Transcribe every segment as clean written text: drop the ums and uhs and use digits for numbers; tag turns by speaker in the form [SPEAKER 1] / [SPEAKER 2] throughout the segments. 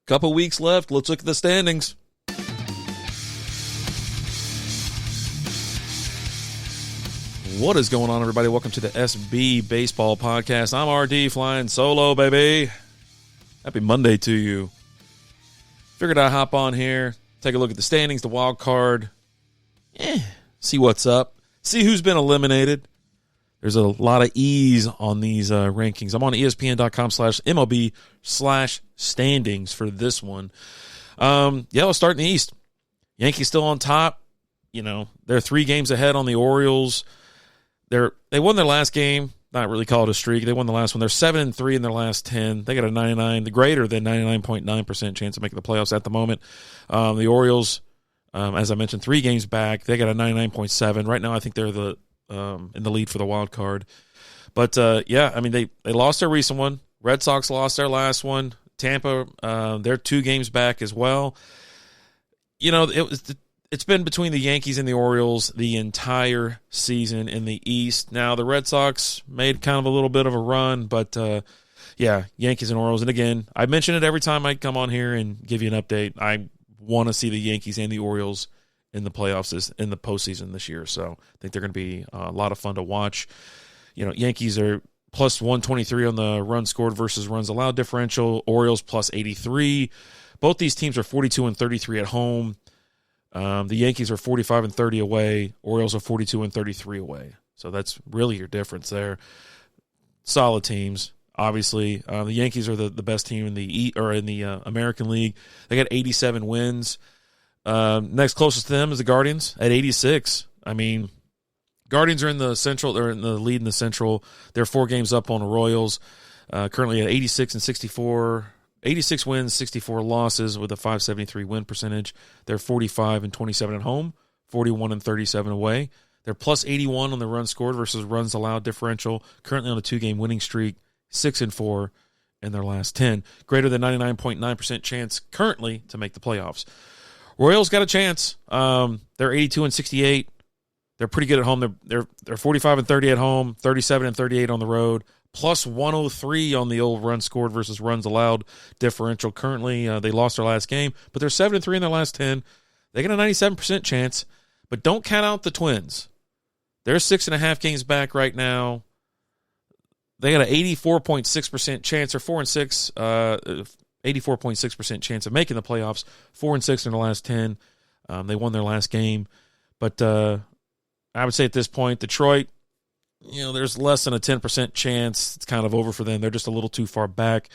[SPEAKER 1] Couple weeks left. Let's look at the standings. What is going on, everybody? Welcome to the SB Baseball Podcast. I'm RD flying solo, baby. Happy Monday to you. Figured I'd hop on here, take a look at the standings, the wild card, see what's up, see who's been eliminated. There's a lot of ease on these rankings. I'm on ESPN.com/MLB/standings for this one. Let's start in the East. Yankees still on top. You know, they're 3 games ahead on the Orioles. They won their last game. Not really call it a streak. They won the last one. They're 7-3 in their last 10. They got the greater than 99.9% chance of making the playoffs at the moment. The Orioles, as I mentioned, 3 games back. They got a 99.7. Right now, I think they're in the lead for the wild card. But, they lost their recent one. Red Sox lost their last one. Tampa, they're 2 games back as well. You know, it's been between the Yankees and the Orioles the entire season in the East. Now, the Red Sox made kind of a little bit of a run, but, Yankees and Orioles. And, again, I mention it every time I come on here and give you an update. I want to see the Yankees and the Orioles in the playoffs in the postseason this year. So I think they're going to be a lot of fun to watch. You know, Yankees are plus 123 on the runs scored versus runs allowed differential. Orioles plus 83. Both these teams are 42-33 at home. The Yankees are 45-30 away. Orioles are 42-33 away. So that's really your difference there. Solid teams, obviously. The Yankees are the best team in the American League. They got 87 wins. Next closest to them is the Guardians at 86. I mean, Guardians are in the Central. They're in the lead in the Central. They're 4 games up on the Royals. Currently at 86-64. 86 wins, 64 losses with a .573 win percentage. They're 45-27 at home, 41-37 away. They're plus 81 on the runs scored versus runs allowed differential. Currently on a 2-game winning streak, 6-4 in their last 10. Greater than 99.9% chance currently to make the playoffs. Royals got a chance. They're 82-68. They're pretty good at home. They're 45-30 at home, 37-38 on the road. Plus 103 on the old runs scored versus runs allowed differential. Currently, they lost their last game, but they're 7-3 in their last 10. They got a 97% chance, but don't count out the Twins. They're 6.5 games back right now. They got an 84.6% chance, or 4-6, 84.6% chance of making the playoffs. 4-6 in the last 10. They won their last game, but I would say at this point, Detroit, you know, there's less than a 10% chance. It's kind of over for them. They're just a little too far back.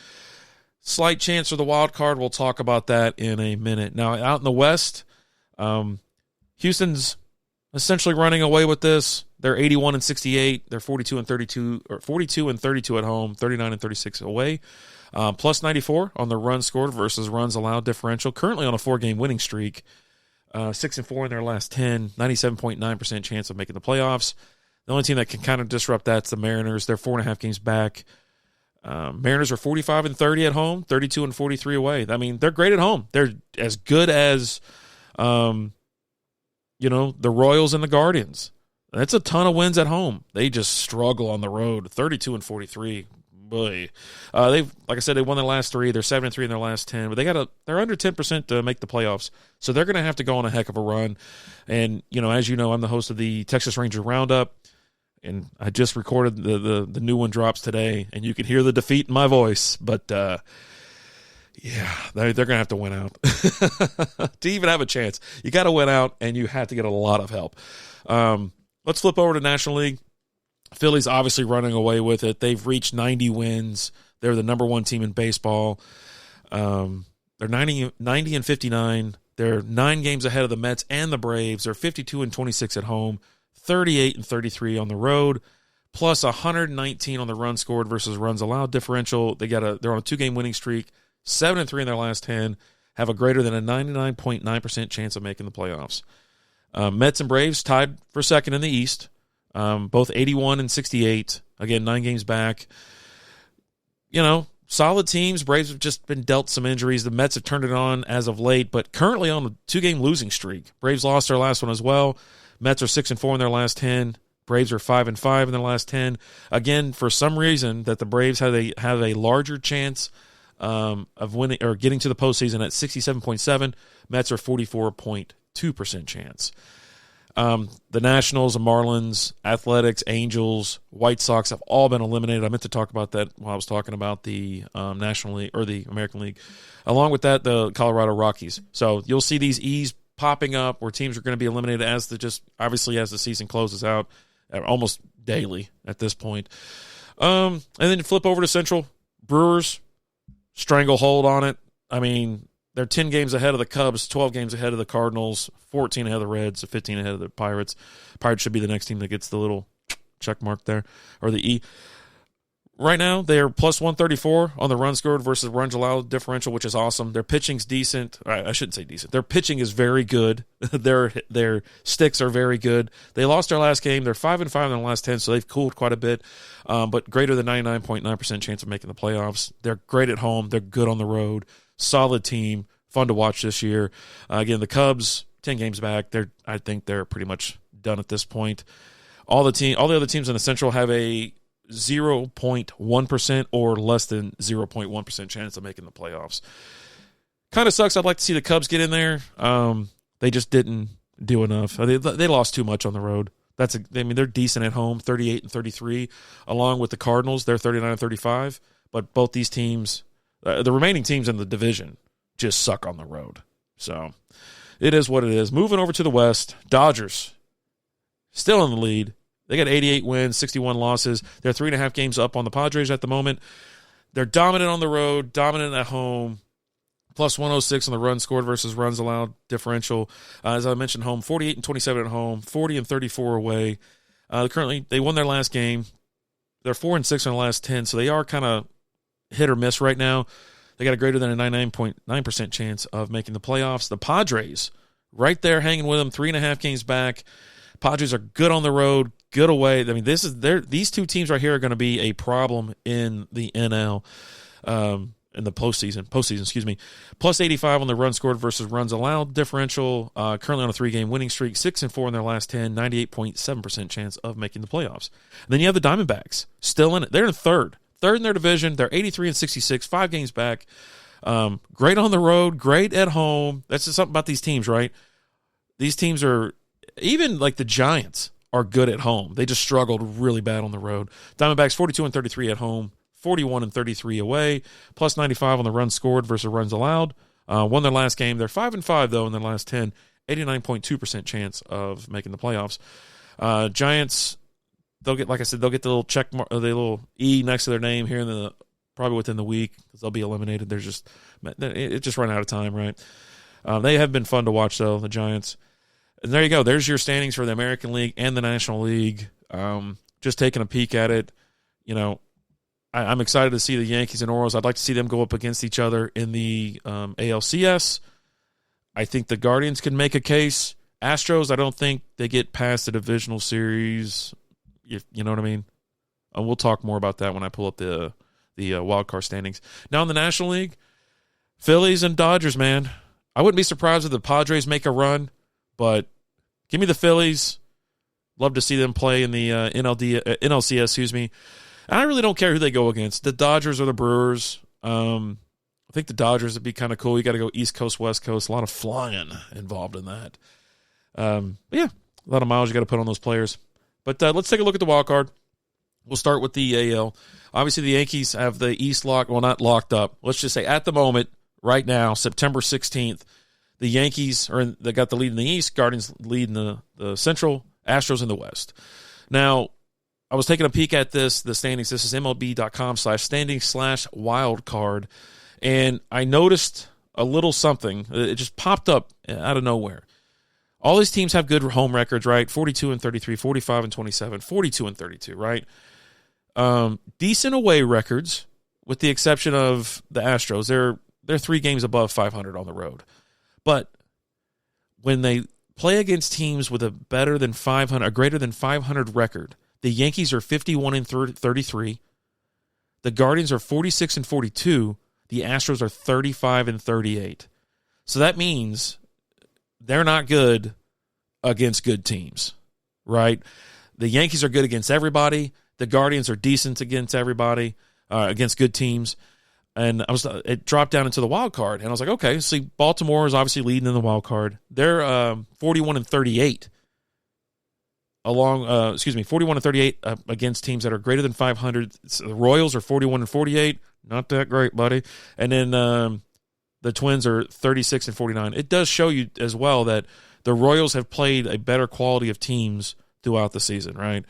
[SPEAKER 1] Slight chance for the wild card. We'll talk about that in a minute. Now, out in the West, Houston's essentially running away with this. They're 81-68. They're 42-32, or 42-32 at home, 39-36 away. Plus 94 on the runs scored versus runs allowed differential. Currently on a 4-game winning streak. 6-4 in their last 10. 97.9% chance of making the playoffs. The only team that can kind of disrupt that's the Mariners. They're 4.5 games back. Mariners are 45-30 at home, 32-43 away. I mean, they're great at home. They're as good as, the Royals and the Guardians. That's a ton of wins at home. They just struggle on the road, 32-43. Boy, like I said, they won their last 3. They're 7-3 in their last 10, but they're under 10% to make the playoffs. So they're going to have to go on a heck of a run. And as you know, I'm the host of the Texas Ranger Roundup. And I just recorded the new one drops today, and you can hear the defeat in my voice. But, they're going to have to win out. To even have a chance, you got to win out, and you have to get a lot of help. Let's flip over to National League. Phillies obviously running away with it. They've reached 90 wins. They're the number 1 team in baseball. They're 90-59. They're 9 games ahead of the Mets and the Braves. They're 52-26 at home. 38-33 on the road, plus 119 on the runs scored versus runs allowed differential. They're on a 2-game winning streak, 7-3 in their last 10, have a greater than a 99.9% chance of making the playoffs. Mets and Braves tied for second in the East, both 81-68. Again, 9 games back. Solid teams. Braves have just been dealt some injuries. The Mets have turned it on as of late, but currently on a 2-game losing streak. Braves lost their last one as well. Mets are 6-4 in their last 10. Braves are 5-5 in their last 10. Again, for some reason that the Braves have a larger chance of winning or getting to the postseason at 67.7. Mets are 44.2% chance. The Nationals, Marlins, Athletics, Angels, White Sox have all been eliminated. I meant to talk about that while I was talking about the National League or the American League. Along with that, the Colorado Rockies. So you'll see these E's popping up where teams are going to be eliminated as the season closes out, almost daily at this point. And then you flip over to Central. Brewers, stranglehold on it. I mean, they're 10 games ahead of the Cubs, 12 games ahead of the Cardinals, 14 ahead of the Reds, 15 ahead of the Pirates. Pirates should be the next team that gets the little check mark there, or the E. Right now, they are plus 134 on the run scored versus runs allowed differential, which is awesome. Their pitching's decent. I shouldn't say decent. Their pitching is very good. Their sticks are very good. They lost their last game. They're 5-5 in their last 10, so they've cooled quite a bit, but greater than 99.9% chance of making the playoffs. They're great at home. They're good on the road. Solid team. Fun to watch this year. Again, the Cubs, 10 games back. I think they're pretty much done at this point. All the other teams in the Central have a 0.1% or less than 0.1% chance of making the playoffs. Kind of sucks. I'd like to see the Cubs get in there. They just didn't do enough. They lost too much on the road. They're decent at home, 38-33, along with the Cardinals. They're 39-35. But both these teams, the remaining teams in the division, just suck on the road. So it is what it is. Moving over to the West, Dodgers still in the lead. They got 88 wins, 61 losses. They're 3.5 games up on the Padres at the moment. They're dominant on the road, dominant at home. Plus 106 on the runs scored versus runs allowed differential. As I mentioned, home 48-27 at home, 40-34 away. Currently, they won their last game. They're 4-6 in the last 10, so they are kind of hit or miss right now. They got a greater than a 99.9% chance of making the playoffs. The Padres, right there hanging with them, 3.5 games back. Padres are good on the road, good away. I mean, these two teams right here are going to be a problem in the NL, in the postseason, excuse me. Plus 85 on the runs scored versus runs allowed differential. Currently on a 3-game winning streak, 6-4 in their last 10, 98.7% chance of making the playoffs. And then you have the Diamondbacks still in it. They're in third in their division. They're 83-66, 5 games back. Great on the road, great at home. That's just something about these teams, right? These teams are, even like the Giants, are good at home. They just struggled really bad on the road. Diamondbacks 42-33 at home, 41-33 away, plus 95 on the runs scored versus runs allowed. Won their last game. They're 5-5 though in their last 10, 89.2% chance of making the playoffs. Giants, they'll get, like I said, they'll get the little check mark, the little E next to their name here in probably within the week, because they'll be eliminated. It just run out of time, right? They have been fun to watch though, the Giants. And there you go. There's your standings for the American League and the National League. Just taking a peek at it, I'm excited to see the Yankees and Orioles. I'd like to see them go up against each other in the ALCS. I think the Guardians can make a case. Astros, I don't think they get past the divisional series. If you know what I mean. We'll talk more about that when I pull up the wild card standings. Now in the National League, Phillies and Dodgers, man. I wouldn't be surprised if the Padres make a run. But give me the Phillies. Love to see them play in the NLCS, excuse me. And I really don't care who they go against, the Dodgers or the Brewers. I think the Dodgers would be kind of cool. You got to go East Coast, West Coast. A lot of flying involved in that. Yeah, a lot of miles you got to put on those players. But let's take a look at the wild card. We'll start with the AL. Obviously, the Yankees have the East locked. Well, not locked up. Let's just say at the moment, right now, September 16th, the Yankees they got the lead in the East, Guardians lead in the Central, Astros in the West. Now, I was taking a peek at the standings. This is MLB.com/standings/wildcard, and I noticed a little something. It just popped up out of nowhere. All these teams have good home records, right? 42-33, 45-27, 42-32, right? Decent away records, with the exception of the Astros. They're 3 games above 500 on the road. But when they play against teams with a greater than 500 record, the Yankees are 51-33, the Guardians are 46-42, the Astros are 35-38. So that means they're not good against good teams, right? The Yankees are good against everybody. The Guardians are decent against everybody, against good teams. And it dropped down into the wild card, and I was like, okay, see, Baltimore is obviously leading in the wild card. They're 41-38 41-38 against teams that are greater than 500. So the Royals are 41-48, not that great, buddy. And then the Twins are 36-49. It does show you as well that the Royals have played a better quality of teams throughout the season, right?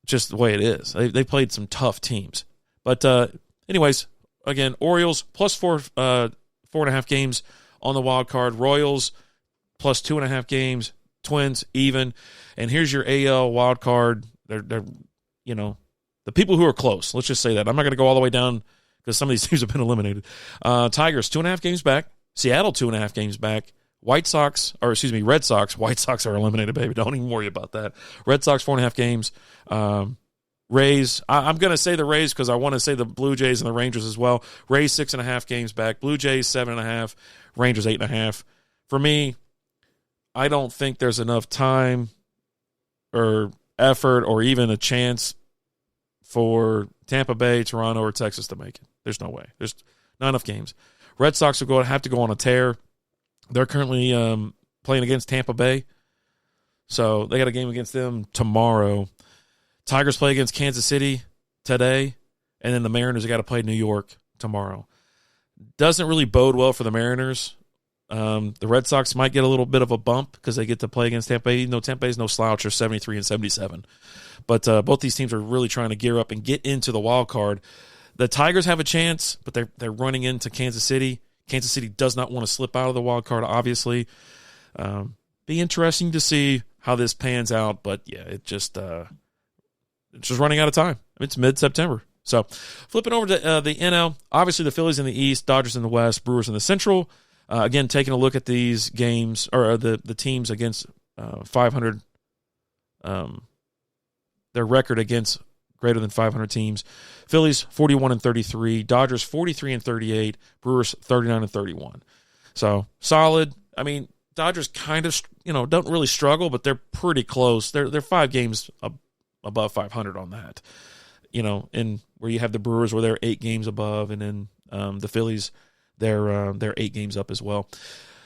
[SPEAKER 1] Just the way it is. They played some tough teams. But anyways, again, Orioles plus 4.5 games on the wild card. Royals plus 2.5 games. Twins even. And here's your AL wild card. They're the people who are close. Let's just say that. I'm not going to go all the way down because some of these teams have been eliminated. Tigers 2.5 games back. Seattle 2.5 games back. Red Sox. White Sox are eliminated, baby. Don't even worry about that. Red Sox 4.5 games. Rays, I'm going to say the Rays because I want to say the Blue Jays and the Rangers as well. Rays 6.5 games back. Blue Jays 7.5. Rangers 8.5. For me, I don't think there's enough time or effort or even a chance for Tampa Bay, Toronto, or Texas to make it. There's no way. There's not enough games. Red Sox will have to go on a tear. They're currently playing against Tampa Bay, so they got a game against them tomorrow. Tigers play against Kansas City today, and then the Mariners have got to play New York tomorrow. Doesn't really bode well for the Mariners. The Red Sox might get a little bit of a bump because they get to play against Tampa Bay. Even though Tampa Bay is no slouch, they're 73-77. But both these teams are really trying to gear up and get into the wild card. The Tigers have a chance, but they're running into Kansas City. Kansas City does not want to slip out of the wild card, obviously. Be interesting to see how this pans out, but yeah, it's just running out of time. It's mid-September. So flipping over to the NL, obviously the Phillies in the East, Dodgers in the West, Brewers in the Central. Again, taking a look at these games, or the teams against 500, their record against greater than 500 teams. Phillies 41-33, Dodgers 43-38, Brewers 39-31. So solid. I mean, Dodgers kind of don't really struggle, but they're pretty close. They're 5 games above 500 on that. And where you have the Brewers where they're 8 games above, and then the Phillies they're 8 games up as well.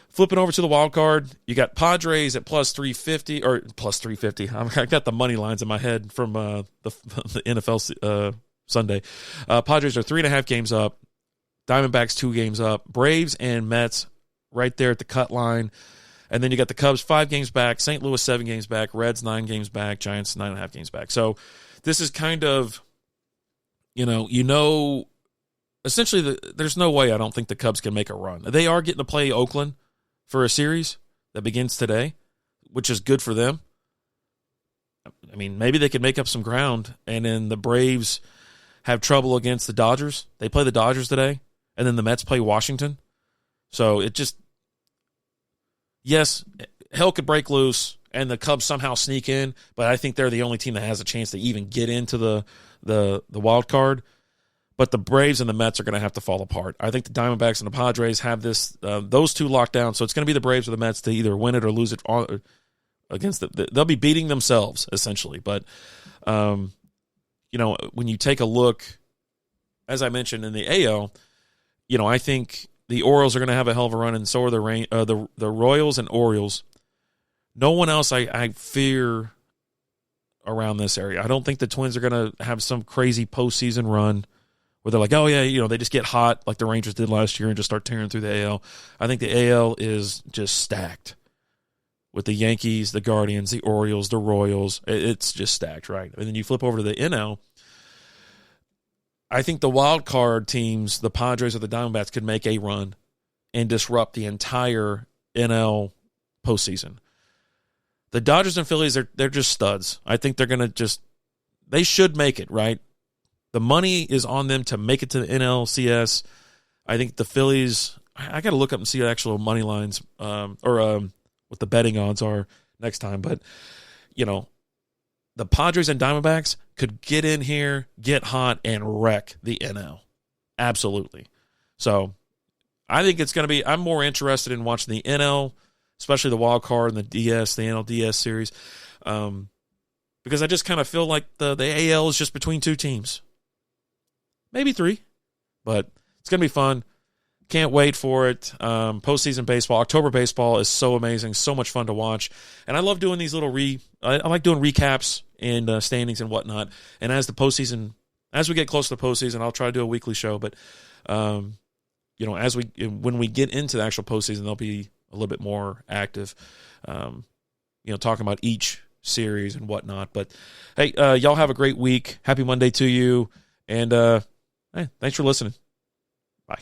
[SPEAKER 1] Flipping over to the wild card, you got Padres at plus 350 or plus 350. I got the money lines in my head from the NFL Sunday. Padres are 3.5 games up. Diamondbacks 2 games up. Braves and Mets right there at the cut line. And then you got the Cubs 5 games back. St. Louis 7 games back. Reds 9 games back. Giants 9.5 games back. So this is kind of, essentially there's no way I don't think the Cubs can make a run. They are getting to play Oakland for a series that begins today, which is good for them. I mean, maybe they could make up some ground, and then the Braves have trouble against the Dodgers. They play the Dodgers today, and then the Mets play Washington. So it just, yes, hell could break loose, and the Cubs somehow sneak in, but I think they're the only team that has a chance to even get into the wild card. But the Braves and the Mets are going to have to fall apart. I think the Diamondbacks and the Padres have those two locked down. So it's going to be the Braves or the Mets to either win it or lose it against they'll be beating themselves, essentially. But, when you take a look, as I mentioned in the AL, I think the Orioles are going to have a hell of a run, and so are the Royals and Orioles. No one else I fear around this area. I don't think the Twins are going to have some crazy postseason run where they're like, oh, yeah, they just get hot like the Rangers did last year and just start tearing through the AL. I think the AL is just stacked with the Yankees, the Guardians, the Orioles, the Royals. It's just stacked, right? And then you flip over to the NL. I think the wild card teams, the Padres or the Diamondbacks, could make a run and disrupt the entire NL postseason. The Dodgers and Phillies, they're just studs. I think they're going to they should make it, right? The money is on them to make it to the NLCS. I think the Phillies, I got to look up and see the actual money lines or what the betting odds are next time. But, the Padres and Diamondbacks could get in here, get hot, and wreck the NL. Absolutely. So I think it's going to be, I'm more interested in watching the NL, especially the wild card and the DS, the NLDS series, because I just kind of feel like the AL is just between 2 teams. maybe 3. But it's going to be fun. Can't wait for it. Postseason baseball, October baseball is so amazing, so much fun to watch. And I love doing these little I like doing recaps and standings and whatnot. And as we get close to the postseason, I'll try to do a weekly show. But when we get into the actual postseason, they'll be a little bit more active. Talking about each series and whatnot. But hey, y'all have a great week. Happy Monday to you. And hey, thanks for listening. Bye.